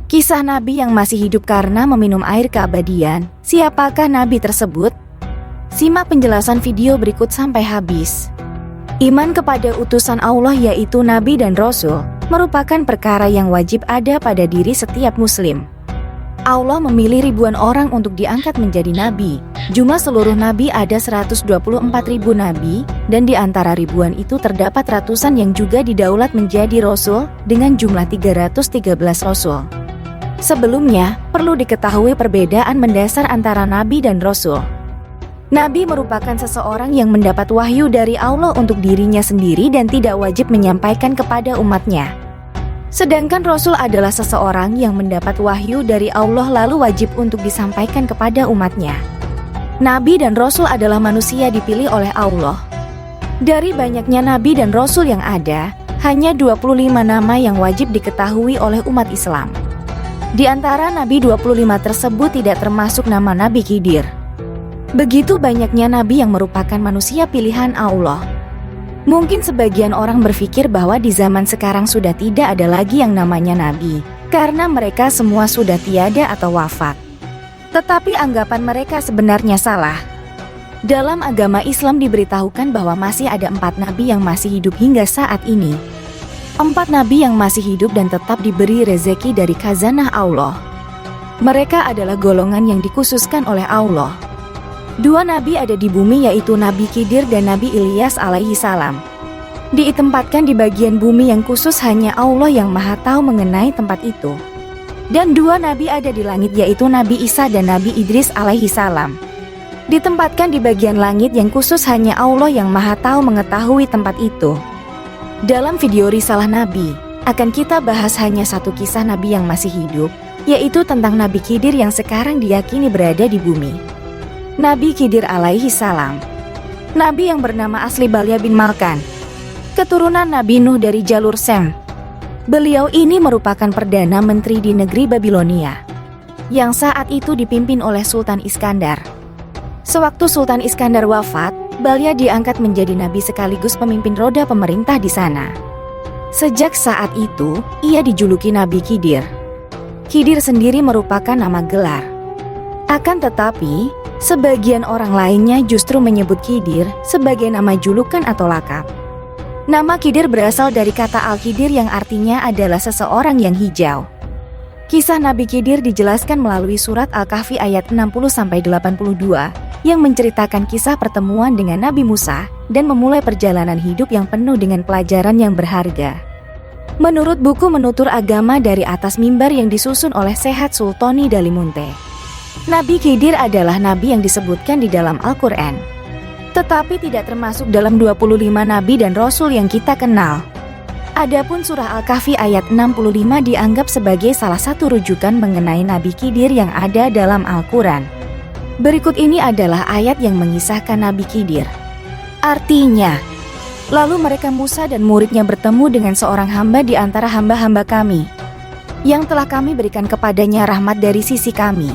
Kisah Nabi yang masih hidup karena meminum air keabadian. Siapakah Nabi tersebut? Simak penjelasan video berikut sampai habis. Iman kepada utusan Allah yaitu Nabi dan Rasul merupakan perkara yang wajib ada pada diri setiap muslim. Allah memilih ribuan orang untuk diangkat menjadi nabi. Jumlah seluruh nabi ada 124.000 nabi, dan di antara ribuan itu terdapat ratusan yang juga didaulat menjadi rasul dengan jumlah 313 rasul. Sebelumnya, perlu diketahui perbedaan mendasar antara nabi dan rasul. Nabi merupakan seseorang yang mendapat wahyu dari Allah untuk dirinya sendiri dan tidak wajib menyampaikan kepada umatnya. Sedangkan Rasul adalah seseorang yang mendapat wahyu dari Allah lalu wajib untuk disampaikan kepada umatnya. Nabi dan Rasul adalah manusia dipilih oleh Allah. Dari banyaknya Nabi dan Rasul yang ada, hanya 25 nama yang wajib diketahui oleh umat Islam. Di antara Nabi 25 tersebut tidak termasuk nama Nabi Khidir. Begitu banyaknya Nabi yang merupakan manusia pilihan Allah. Mungkin sebagian orang berpikir bahwa di zaman sekarang sudah tidak ada lagi yang namanya nabi, karena mereka semua sudah tiada atau wafat. Tetapi anggapan mereka sebenarnya salah. Dalam agama Islam diberitahukan bahwa masih ada 4 nabi yang masih hidup hingga saat ini. 4 nabi yang masih hidup dan tetap diberi rezeki dari khazanah Allah. Mereka adalah golongan yang dikhususkan oleh Allah. 2 nabi ada di bumi yaitu Nabi Khidir dan Nabi Ilyas alaihi salam. Ditempatkan di bagian bumi yang khusus hanya Allah yang maha tahu mengenai tempat itu. Dan 2 nabi ada di langit yaitu Nabi Isa dan Nabi Idris alaihi salam. Ditempatkan di bagian langit yang khusus hanya Allah yang maha tahu mengetahui tempat itu. Dalam video Risalah Nabi, akan kita bahas hanya satu kisah nabi yang masih hidup, yaitu tentang Nabi Khidir yang sekarang diyakini berada di bumi. Nabi Khidir alaihi salam. Nabi yang bernama asli Balya bin Malkan, keturunan Nabi Nuh dari jalur Sem. Beliau ini merupakan Perdana Menteri di negeri Babilonia, yang saat itu dipimpin oleh Sultan Iskandar. Sewaktu Sultan Iskandar wafat, Balya diangkat menjadi nabi sekaligus pemimpin roda pemerintah di sana. Sejak saat itu, ia dijuluki Nabi Khidir. Khidir sendiri merupakan nama gelar. Akan tetapi, sebagian orang lainnya justru menyebut Khidir sebagai nama julukan atau lakap. Nama Khidir berasal dari kata Al-Khidir yang artinya adalah seseorang yang hijau. Kisah Nabi Khidir dijelaskan melalui surat Al-Kahfi ayat 60-82 yang menceritakan kisah pertemuan dengan Nabi Musa dan memulai perjalanan hidup yang penuh dengan pelajaran yang berharga. Menurut buku Menutur Agama dari Atas Mimbar yang disusun oleh Sehat Sultoni Dalimunte, Nabi Khidir adalah nabi yang disebutkan di dalam Al-Quran, tetapi tidak termasuk dalam 25 nabi dan rasul yang kita kenal. Adapun surah Al-Kahfi ayat 65 dianggap sebagai salah satu rujukan mengenai Nabi Khidir yang ada dalam Al-Quran. Berikut ini adalah ayat yang mengisahkan Nabi Khidir. Artinya, lalu mereka Musa dan muridnya bertemu dengan seorang hamba di antara hamba-hamba kami, yang telah kami berikan kepadanya rahmat dari sisi kami,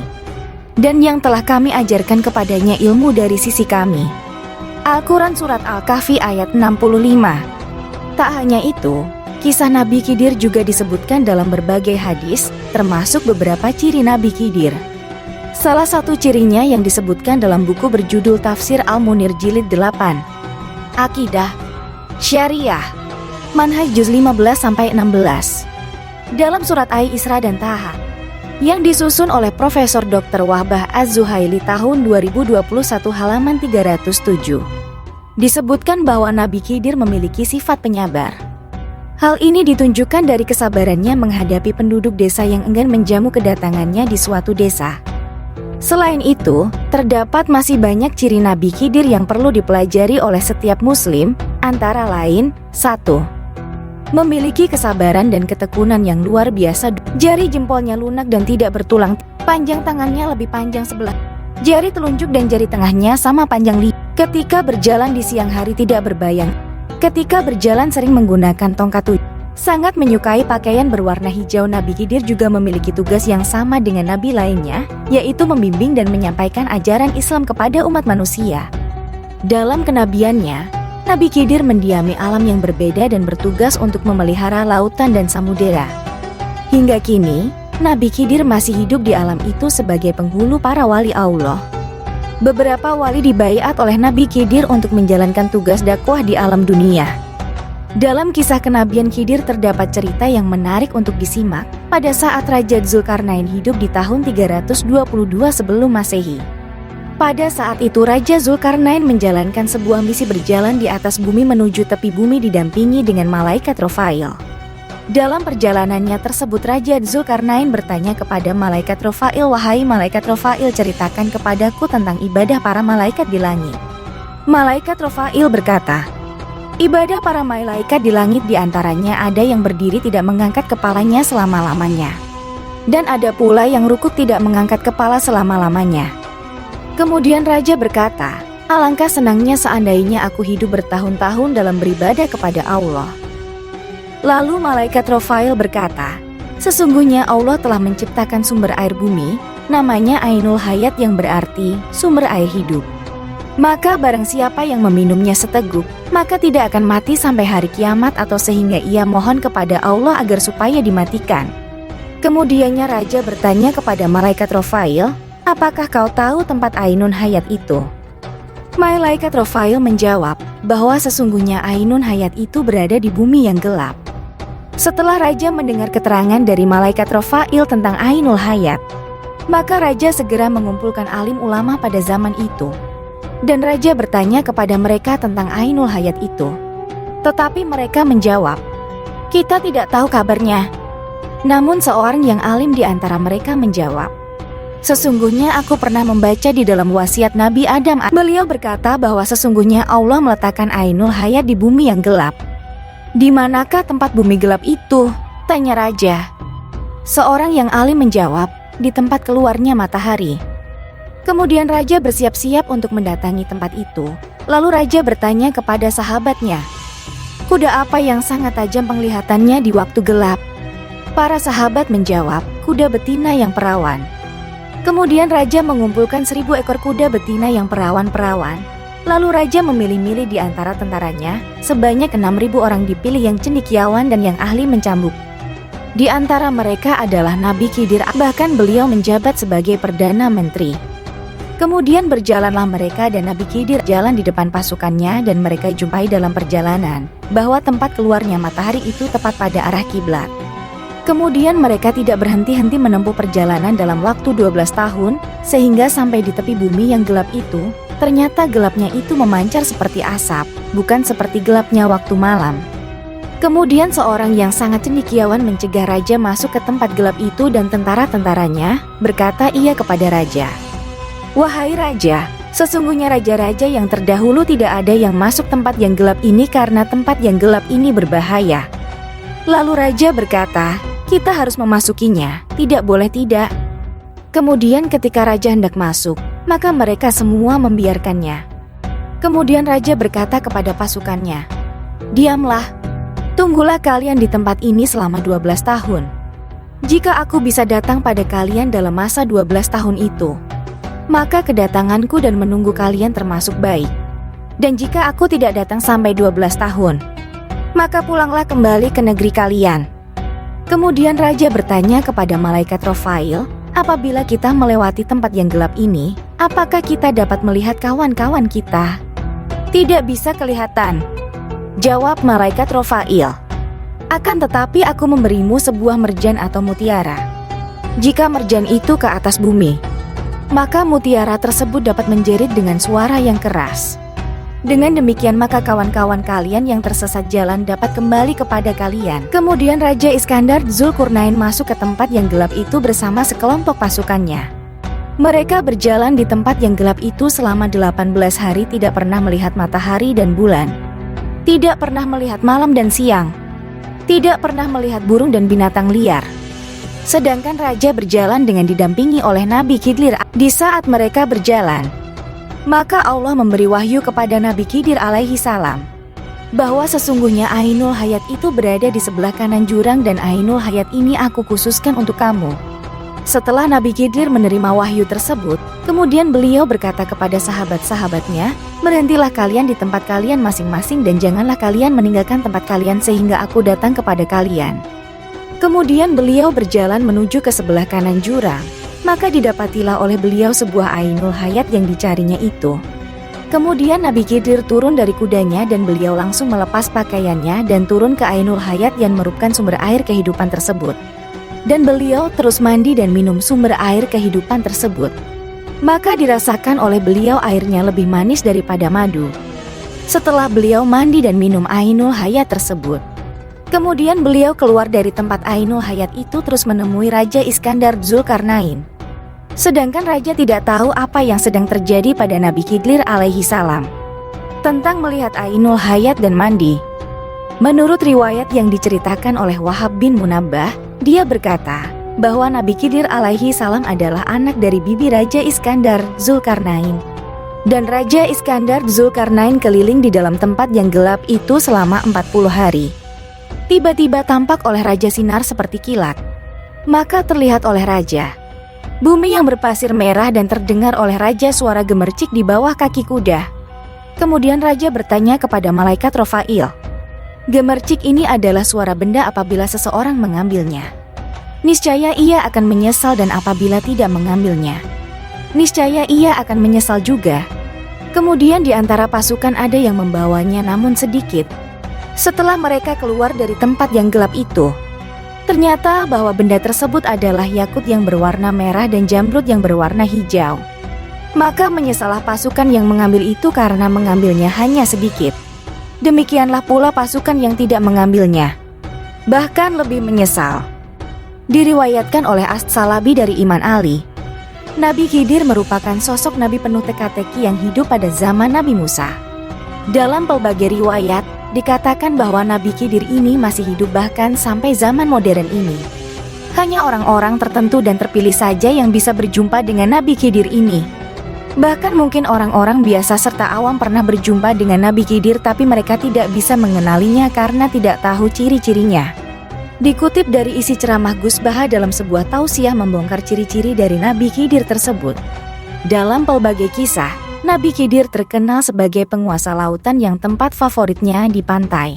dan yang telah kami ajarkan kepadanya ilmu dari sisi kami. Al-Quran Surat Al-Kahfi ayat 65. Tak hanya itu, kisah Nabi Khidir juga disebutkan dalam berbagai hadis, termasuk beberapa ciri Nabi Khidir. Salah satu cirinya yang disebutkan dalam buku berjudul Tafsir Al-Munir Jilid 8, Akidah, Syariah, Manhaj Juz 15-16. Dalam surat Al-Isra dan Taha, yang disusun oleh Profesor Dr. Wahbah Az-Zuhaili tahun 2021 halaman 307. Disebutkan bahwa Nabi Khidir memiliki sifat penyabar. Hal ini ditunjukkan dari kesabarannya menghadapi penduduk desa yang enggan menjamu kedatangannya di suatu desa. Selain itu, terdapat masih banyak ciri Nabi Khidir yang perlu dipelajari oleh setiap muslim, antara lain, 1. Memiliki kesabaran dan ketekunan yang luar biasa. Jari jempolnya lunak dan tidak bertulang. Panjang tangannya lebih panjang sebelah. Jari telunjuk dan jari tengahnya sama panjang lidah. Ketika berjalan di siang hari tidak berbayang. Ketika berjalan sering menggunakan tongkat tujuh. Sangat menyukai pakaian berwarna hijau. Nabi Khidir juga memiliki tugas yang sama dengan nabi lainnya, yaitu membimbing dan menyampaikan ajaran Islam kepada umat manusia. Dalam kenabiannya, Nabi Khidir mendiami alam yang berbeda dan bertugas untuk memelihara lautan dan samudera. Hingga kini, Nabi Khidir masih hidup di alam itu sebagai penghulu para wali Allah. Beberapa wali dibaiat oleh Nabi Khidir untuk menjalankan tugas dakwah di alam dunia. Dalam kisah kenabian Khidir terdapat cerita yang menarik untuk disimak pada saat Raja Zulkarnain hidup di tahun 322 sebelum Masehi. Pada saat itu Raja Zulkarnain menjalankan sebuah misi berjalan di atas bumi menuju tepi bumi didampingi dengan malaikat Rofail. Dalam perjalanannya tersebut Raja Zulkarnain bertanya kepada malaikat Rofail, "Wahai malaikat Rofail, ceritakan kepadaku tentang ibadah para malaikat di langit." Malaikat Rofail berkata, "Ibadah para malaikat di langit diantaranya ada yang berdiri tidak mengangkat kepalanya selama-lamanya. Dan ada pula yang rukuk tidak mengangkat kepala selama-lamanya." Kemudian Raja berkata, "Alangkah senangnya seandainya aku hidup bertahun-tahun dalam beribadah kepada Allah." Lalu malaikat Rofail berkata, "Sesungguhnya Allah telah menciptakan sumber air bumi, namanya Ainul Hayat yang berarti sumber air hidup. Maka barang siapa yang meminumnya seteguk, maka tidak akan mati sampai hari kiamat atau sehingga ia mohon kepada Allah agar supaya dimatikan." Kemudiannya Raja bertanya kepada malaikat Rofail, "Apakah kau tahu tempat Ainun Hayat itu?" Malaikat Rofail menjawab bahwa sesungguhnya Ainun Hayat itu berada di bumi yang gelap. Setelah Raja mendengar keterangan dari malaikat Rofail tentang Ainul Hayat, maka Raja segera mengumpulkan alim ulama pada zaman itu. Dan Raja bertanya kepada mereka tentang Ainul Hayat itu. Tetapi mereka menjawab, "Kita tidak tahu kabarnya." Namun seorang yang alim di antara mereka menjawab, "Sesungguhnya aku pernah membaca di dalam wasiat Nabi Adam. Beliau berkata bahwa sesungguhnya Allah meletakkan Ainul Hayat di bumi yang gelap." "Di manakah tempat bumi gelap itu?" tanya Raja. Seorang yang alim menjawab, "Di tempat keluarnya matahari." Kemudian Raja bersiap-siap untuk mendatangi tempat itu. Lalu Raja bertanya kepada sahabatnya, "Kuda apa yang sangat tajam penglihatannya di waktu gelap?" Para sahabat menjawab, "Kuda betina yang perawan." Kemudian Raja mengumpulkan 1000 ekor kuda betina yang perawan-perawan. Lalu Raja memilih-milih di antara tentaranya, sebanyak 6.000 orang dipilih yang cendekiawan dan yang ahli mencambuk. Di antara mereka adalah Nabi Khidir, bahkan beliau menjabat sebagai Perdana Menteri. Kemudian berjalanlah mereka dan Nabi Khidir jalan di depan pasukannya dan mereka jumpai dalam perjalanan bahwa tempat keluarnya matahari itu tepat pada arah kiblat. Kemudian mereka tidak berhenti-henti menempuh perjalanan dalam waktu 12 tahun sehingga sampai di tepi bumi yang gelap itu. Ternyata gelapnya itu memancar seperti asap, bukan seperti gelapnya waktu malam. Kemudian seorang yang sangat cendekiawan mencegah Raja masuk ke tempat gelap itu dan tentara-tentaranya berkata ia kepada Raja, "Wahai Raja, sesungguhnya raja-raja yang terdahulu tidak ada yang masuk tempat yang gelap ini karena tempat yang gelap ini berbahaya." Lalu Raja berkata, "Kita harus memasukinya, tidak boleh tidak." Kemudian ketika Raja hendak masuk, maka mereka semua membiarkannya. Kemudian Raja berkata kepada pasukannya, "Diamlah, tunggulah kalian di tempat ini selama 12 tahun. Jika aku bisa datang pada kalian dalam masa 12 tahun itu, maka kedatanganku dan menunggu kalian termasuk baik. Dan jika aku tidak datang sampai 12 tahun, maka pulanglah kembali ke negeri kalian." Kemudian Raja bertanya kepada malaikat Rofail, "Apabila kita melewati tempat yang gelap ini, apakah kita dapat melihat kawan-kawan kita?" "Tidak bisa kelihatan," jawab malaikat Rofail. "Akan tetapi aku memberimu sebuah merjan atau mutiara. Jika merjan itu ke atas bumi, maka mutiara tersebut dapat menjerit dengan suara yang keras. Dengan demikian maka kawan-kawan kalian yang tersesat jalan dapat kembali kepada kalian." Kemudian Raja Iskandar Zulkarnain masuk ke tempat yang gelap itu bersama sekelompok pasukannya. Mereka berjalan di tempat yang gelap itu selama 18 hari, tidak pernah melihat matahari dan bulan, tidak pernah melihat malam dan siang, tidak pernah melihat burung dan binatang liar. Sedangkan Raja berjalan dengan didampingi oleh Nabi Khidir. Di saat mereka berjalan, maka Allah memberi wahyu kepada Nabi Khidir alaihi salam bahwa sesungguhnya Ainul Hayat itu berada di sebelah kanan jurang dan Ainul Hayat ini aku khususkan untuk kamu. Setelah Nabi Khidir menerima wahyu tersebut, kemudian beliau berkata kepada sahabat-sahabatnya, "Berhentilah kalian di tempat kalian masing-masing dan janganlah kalian meninggalkan tempat kalian sehingga aku datang kepada kalian." Kemudian beliau berjalan menuju ke sebelah kanan jurang, maka didapatilah oleh beliau sebuah Ainul Hayat yang dicarinya itu. Kemudian Nabi Khidir turun dari kudanya dan beliau langsung melepas pakaiannya dan turun ke Ainul Hayat yang merupakan sumber air kehidupan tersebut. Dan beliau terus mandi dan minum sumber air kehidupan tersebut. Maka dirasakan oleh beliau airnya lebih manis daripada madu. Setelah beliau mandi dan minum Ainul Hayat tersebut, kemudian beliau keluar dari tempat Ainul Hayat itu terus menemui Raja Iskandar Dzulkarnain. Sedangkan raja tidak tahu apa yang sedang terjadi pada Nabi Khidir alaihi salam tentang melihat Ainul Hayat dan mandi. Menurut riwayat yang diceritakan oleh Wahab bin Munabbah, dia berkata bahwa Nabi Khidir alaihi salam adalah anak dari bibi Raja Iskandar Dzulkarnain. Dan Raja Iskandar Dzulkarnain keliling di dalam tempat yang gelap itu selama 40 hari. Tiba-tiba tampak oleh raja sinar seperti kilat. Maka terlihat oleh raja bumi yang berpasir merah dan terdengar oleh raja suara gemercik di bawah kaki kuda. Kemudian raja bertanya kepada malaikat Rofail. Gemercik ini adalah suara benda apabila seseorang mengambilnya. Niscaya ia akan menyesal dan apabila tidak mengambilnya, niscaya ia akan menyesal juga. Kemudian di antara pasukan ada yang membawanya namun sedikit. Setelah mereka keluar dari tempat yang gelap itu, ternyata bahwa benda tersebut adalah yakut yang berwarna merah dan jamrud yang berwarna hijau. Maka menyesallah pasukan yang mengambil itu karena mengambilnya hanya sedikit. Demikianlah pula pasukan yang tidak mengambilnya, bahkan lebih menyesal. Diriwayatkan oleh As-Salabi dari Iman Ali, Nabi Khidir merupakan sosok nabi penuh teka-teki yang hidup pada zaman Nabi Musa. Dalam pelbagai riwayat, dikatakan bahwa Nabi Khidir ini masih hidup bahkan sampai zaman modern ini. Hanya orang-orang tertentu dan terpilih saja yang bisa berjumpa dengan Nabi Khidir ini. Bahkan mungkin orang-orang biasa serta awam pernah berjumpa dengan Nabi Khidir tapi mereka tidak bisa mengenalinya karena tidak tahu ciri-cirinya. Dikutip dari isi ceramah Gus Baha dalam sebuah tausiah membongkar ciri-ciri dari Nabi Khidir tersebut. Dalam pelbagai kisah, Nabi Khidir terkenal sebagai penguasa lautan yang tempat favoritnya di pantai.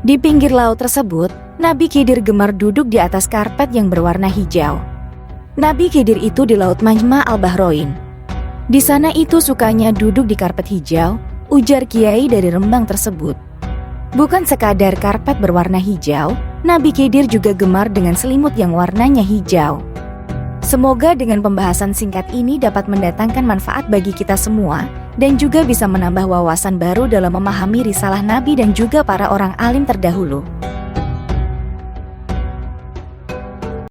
Di pinggir laut tersebut, Nabi Khidir gemar duduk di atas karpet yang berwarna hijau. Nabi Khidir itu di Laut Majma' al-Bahroin. Di sana itu sukanya duduk di karpet hijau, ujar kiai dari Rembang tersebut. Bukan sekadar karpet berwarna hijau, Nabi Khidir juga gemar dengan selimut yang warnanya hijau. Semoga dengan pembahasan singkat ini dapat mendatangkan manfaat bagi kita semua dan juga bisa menambah wawasan baru dalam memahami risalah Nabi dan juga para orang alim terdahulu.